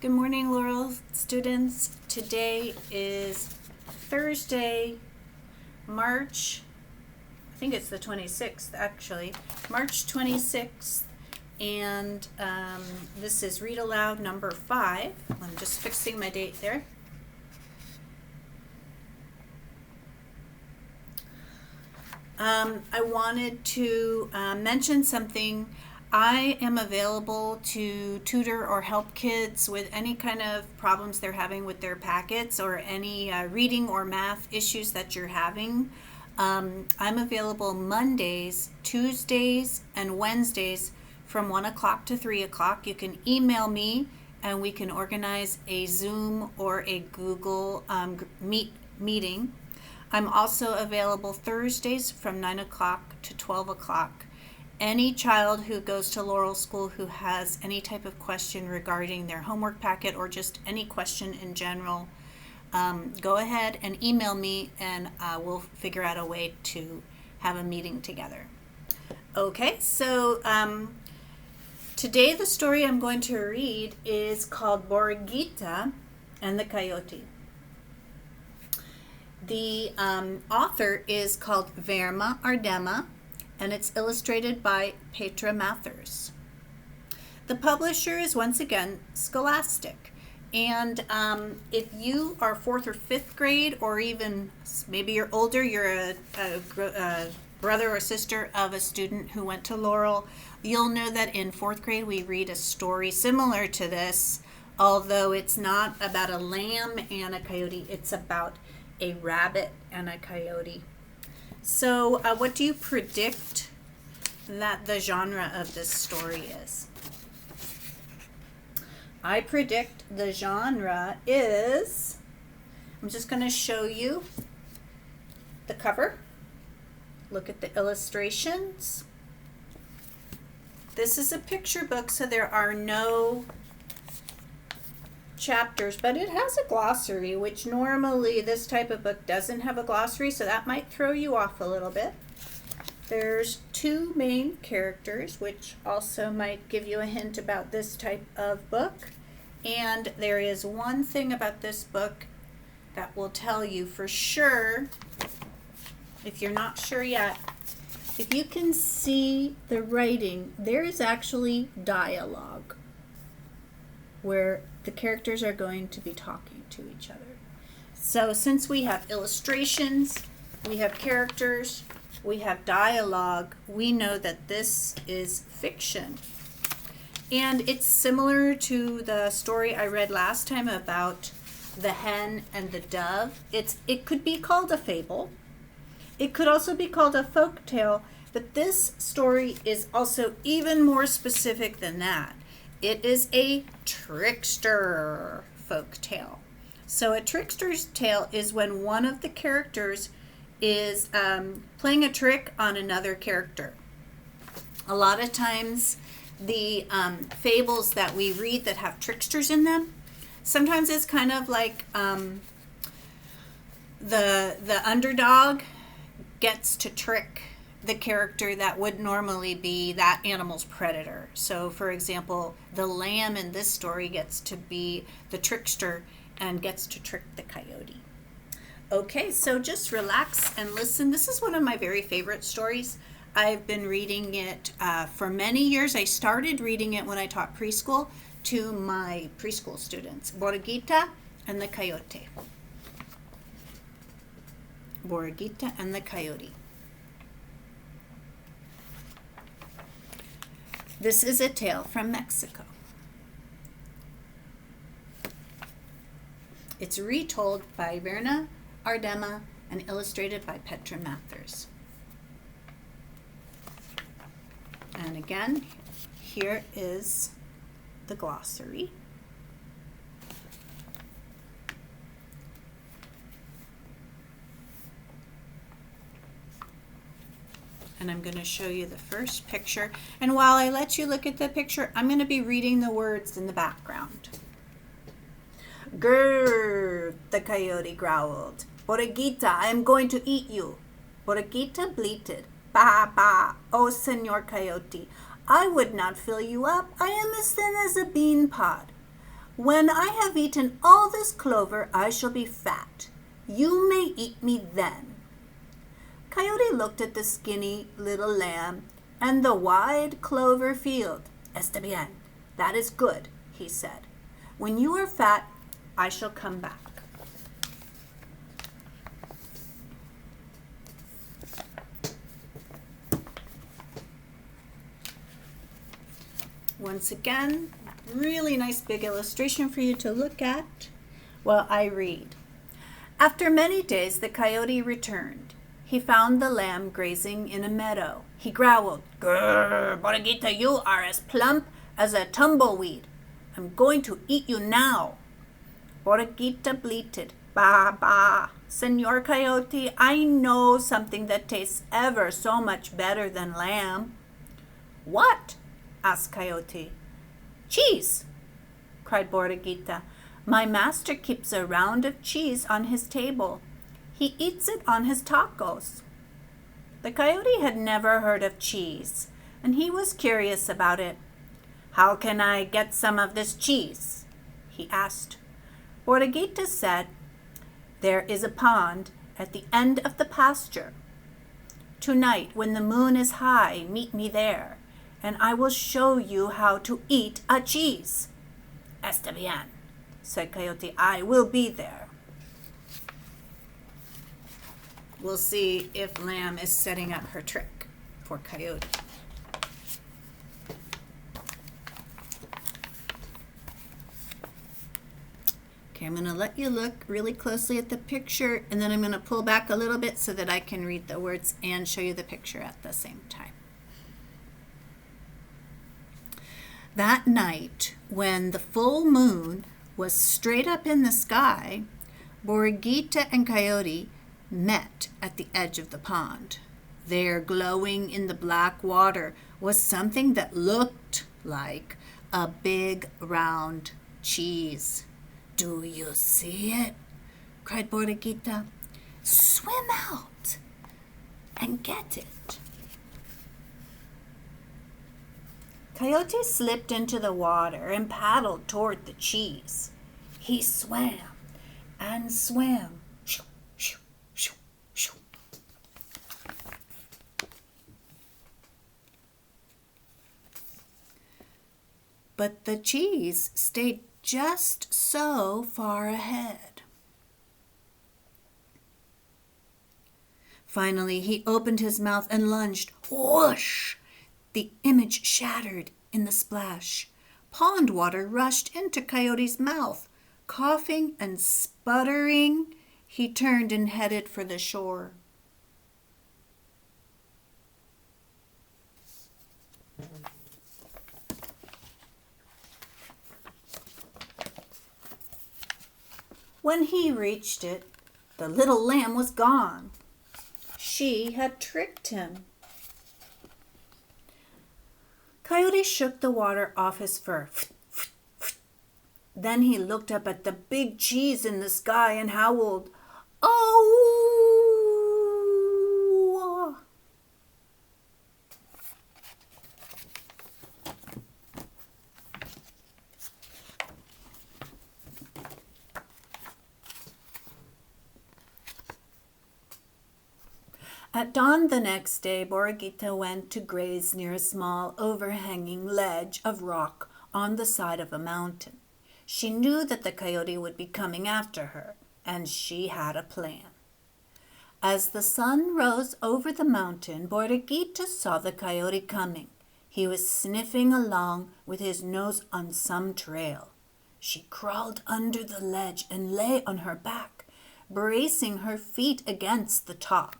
Good morning, Laurel students. Today is Thursday, I think it's the 26th actually, March 26th, and this is Read Aloud number 5. I'm just fixing my date there. I wanted to mention something. I am available to tutor or help kids with any kind of problems they're having with their packets or any reading or math issues that you're having. I'm available Mondays, Tuesdays, and Wednesdays from 1 o'clock to 3 o'clock. You can email me and we can organize a Zoom or a Google meeting. I'm also available Thursdays from 9 o'clock to 12 o'clock. Any child who goes to Laurel School who has any type of question regarding their homework packet or just any question in general, go ahead and email me and we'll figure out a way to have a meeting together. Okay, so today the story I'm going to read is called Borreguita and the Coyote. The author is called Verma Ardema, and it's illustrated by Petra Mathers. The publisher is once again Scholastic. And if you are 4th or 5th grade, or even maybe you're older, you're a brother or sister of a student who went to Laurel, you'll know that in 4th grade we read a story similar to this, although it's not about a lamb and a coyote, it's about a rabbit and a coyote. So what do you predict that the genre of this story is? I predict the genre is, I'm just going to show you the cover. Look at the illustrations. This is a picture book, so there are no chapters, but it has a glossary, which normally this type of book doesn't have a glossary, so that might throw you off a little bit. There's 2 main characters, which also might give you a hint about this type of book. And there is one thing about this book that will tell you for sure, if you're not sure yet, if you can see the writing, there is actually dialogue where the characters are going to be talking to each other. So since we have illustrations, we have characters, we have dialogue, we know that this is fiction. And it's similar to the story I read last time about the hen and the dove. It could be called a fable. It could also be called a folk tale, but this story is also even more specific than that. It is a trickster folk tale. So a trickster's tale is when one of the characters is playing a trick on another character. A lot of times the fables that we read that have tricksters in them, sometimes it's kind of like the underdog gets to trick the character that would normally be that animal's predator. So for example, the lamb in this story gets to be the trickster and gets to trick the coyote. Okay, so just relax and listen. This is one of my very favorite stories. I've been reading it for many years. I started reading it when I taught preschool to my preschool students. Borreguita and the Coyote. Borreguita and the Coyote. This is a tale from Mexico. It's retold by Verma Ardema and illustrated by Petra Mathers. And again, here is the glossary. And I'm going to show you the first picture. And while I let you look at the picture, I'm going to be reading the words in the background. Grrr, the coyote growled. Borreguita, I am going to eat you. Borreguita bleated. Bah, bah, oh, Senor Coyote, I would not fill you up. I am as thin as a bean pod. When I have eaten all this clover, I shall be fat. You may eat me then. Coyote looked at the skinny little lamb and the wide clover field. Está bien, that is good, he said. When you are fat, I shall come back. Once again, really nice big illustration for you to look at while I read. After many days, the coyote returned. He found the lamb grazing in a meadow. He growled, "Grrr, Borreguita, you are as plump as a tumbleweed. I'm going to eat you now." Borreguita bleated, "Bah, bah, Senor Coyote, I know something that tastes ever so much better than lamb." "What?" asked Coyote. "Cheese," cried Borreguita. "My master keeps a round of cheese on his table. He eats it on his tacos." The coyote had never heard of cheese, and he was curious about it. "How can I get some of this cheese?" he asked. Borreguita said, "There is a pond at the end of the pasture. Tonight, when the moon is high, meet me there, and I will show you how to eat a cheese." "Está bien," said Coyote. "I will be there." We'll see if Lamb is setting up her trick for Coyote. Okay, I'm going to let you look really closely at the picture, and then I'm going to pull back a little bit so that I can read the words and show you the picture at the same time. That night, when the full moon was straight up in the sky, Borreguita and Coyote met at the edge of the pond. There, glowing in the black water, was something that looked like a big round cheese. "Do you see it?" cried Borreguita. "Swim out and get it." Coyote slipped into the water and paddled toward the cheese. He swam and swam. Shoo, shoo, shoo, shoo. But the cheese stayed just so far ahead. Finally, he opened his mouth and lunged. Whoosh! The image shattered in the splash. Pond water rushed into Coyote's mouth. Coughing and sputtering, he turned and headed for the shore. When he reached it, the little lamb was gone. She had tricked him. Coyote shook the water off his fur. Then he looked up at the big cheese in the sky and howled, "Oh!" At dawn the next day, Borreguita went to graze near a small overhanging ledge of rock on the side of a mountain. She knew that the coyote would be coming after her, and she had a plan. As the sun rose over the mountain, Borreguita saw the coyote coming. He was sniffing along with his nose on some trail. She crawled under the ledge and lay on her back, bracing her feet against the top.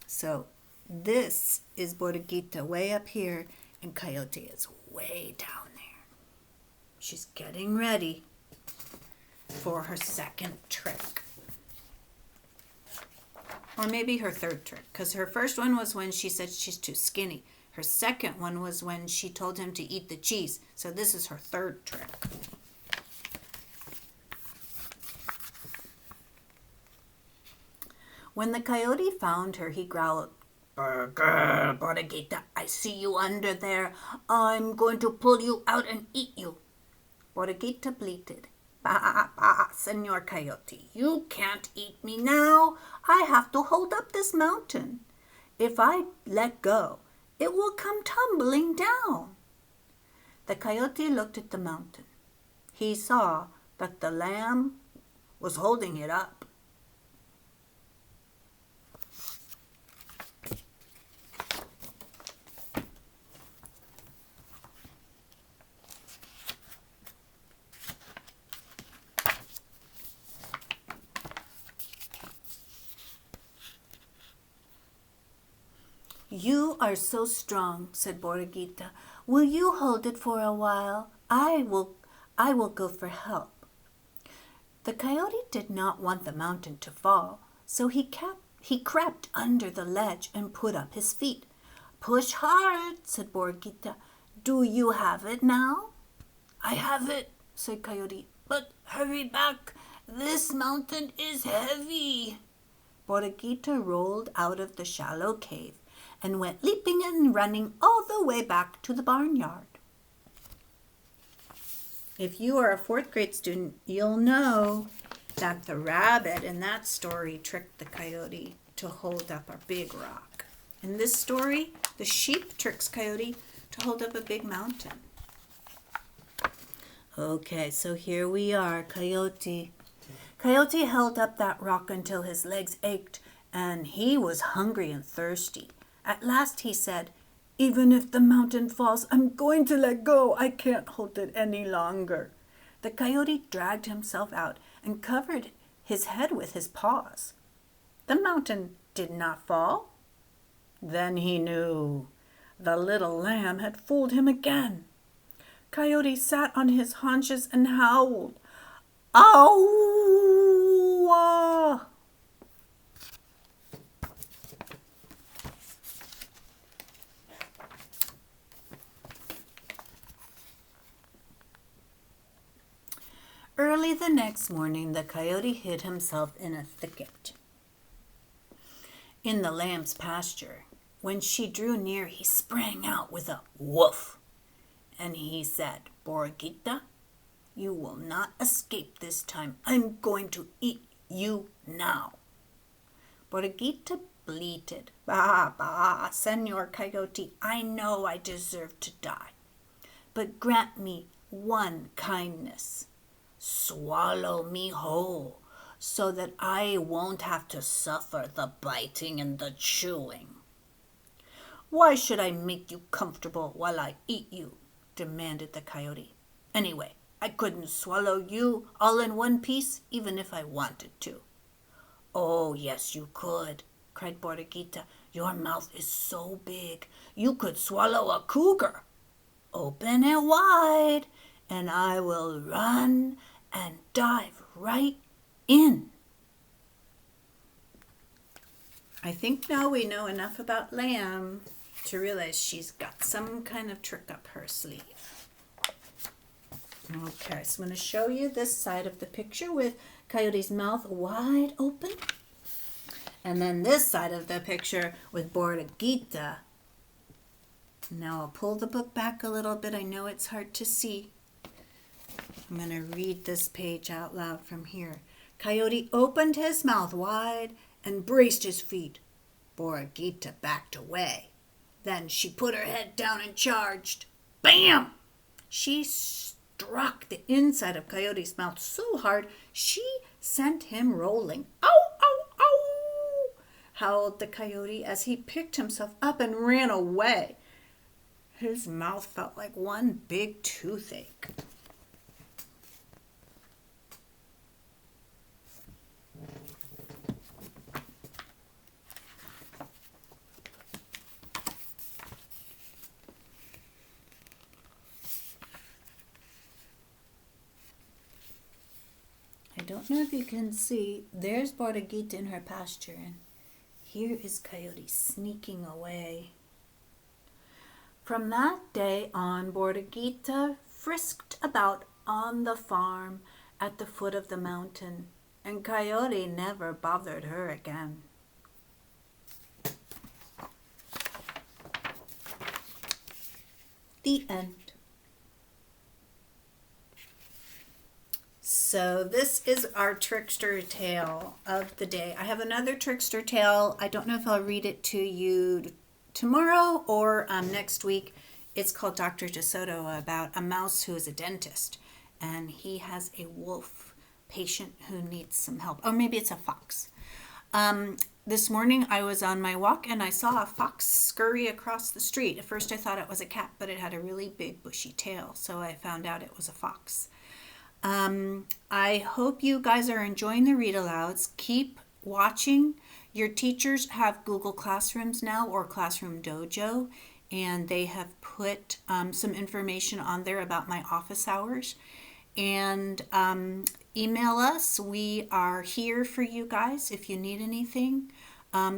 So this is Borreguita way up here, and Coyote is way down there. She's getting ready for her second trick. Or maybe her third trick, because her first one was when she said she's too skinny. Her second one was when she told him to eat the cheese. So this is her third trick. When the coyote found her, he growled, "Grr, Borreguita, I see you under there. I'm going to pull you out and eat you." Borreguita bleated. Bah, bah, Senor Coyote, you can't eat me now. I have to hold up this mountain. If I let go, it will come tumbling down. The coyote looked at the mountain. He saw that the lamb was holding it up. You are so strong, said Borreguita. Will you hold it for a while? I will go for help. The coyote did not want the mountain to fall, so he crept under the ledge and put up his feet. Push hard, said Borreguita. Do you have it now? I have it, said Coyote, but hurry back. This mountain is heavy. Borreguita rolled out of the shallow cave and went leaping and running all the way back to the barnyard. If you are a 4th grade student, you'll know that the rabbit in that story tricked the coyote to hold up a big rock. In this story, the sheep tricks Coyote to hold up a big mountain. Okay, so here we are, Coyote. Coyote held up that rock until his legs ached, and he was hungry and thirsty. At last he said, Even if the mountain falls, I'm going to let go. I can't hold it any longer. The coyote dragged himself out and covered his head with his paws. The mountain did not fall. Then he knew. The little lamb had fooled him again. Coyote sat on his haunches and howled. Ow! Early the next morning, the coyote hid himself in a thicket in the lamb's pasture. When she drew near, he sprang out with a woof, and he said, Borreguita, you will not escape this time. I'm going to eat you now. Borreguita bleated, Bah, bah, Senor Coyote, I know I deserve to die, but grant me one kindness. Swallow me whole, so that I won't have to suffer the biting and the chewing. Why should I make you comfortable while I eat you? Demanded the coyote. Anyway, I couldn't swallow you all in one piece, even if I wanted to. Oh, yes, you could, cried Borreguita. Your mouth is so big, you could swallow a cougar. Open it wide, and I will run and dive right in. I think now we know enough about Lamb to realize she's got some kind of trick up her sleeve. Okay, so I'm going to show you this side of the picture with Coyote's mouth wide open. And then this side of the picture with Borreguita. Now I'll pull the book back a little bit. I know it's hard to see. I'm going to read this page out loud from here. Coyote opened his mouth wide and braced his feet. Borreguita backed away. Then she put her head down and charged. Bam! She struck the inside of Coyote's mouth so hard she sent him rolling. Ow, ow, ow! Howled the coyote as he picked himself up and ran away. His mouth felt like one big toothache. I don't know if you can see, there's Borreguita in her pasture, and here is Coyote sneaking away. From that day on, Borreguita frisked about on the farm at the foot of the mountain, and Coyote never bothered her again. The end. So this is our trickster tale of the day. I have another trickster tale. I don't know if I'll read it to you tomorrow or next week. It's called Dr. DeSoto, about a mouse who is a dentist, and he has a wolf patient who needs some help. Or maybe it's a fox. This morning I was on my walk and I saw a fox scurry across the street. At first I thought it was a cat, but it had a really big bushy tail, so I found out it was a fox. I hope you guys are enjoying the read alouds. Keep watching. Your teachers have Google Classrooms now, or Classroom Dojo, and they have put some information on there about my office hours. And email us. We are here for you guys if you need anything.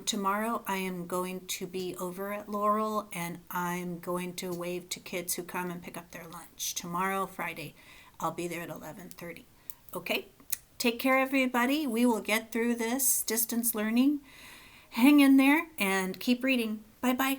Tomorrow I am going to be over at Laurel, and I'm going to wave to kids who come and pick up their lunch. Tomorrow, Friday, I'll be there at 11:30. Okay? Take care, everybody. We will get through this distance learning. Hang in there and keep reading. Bye-bye.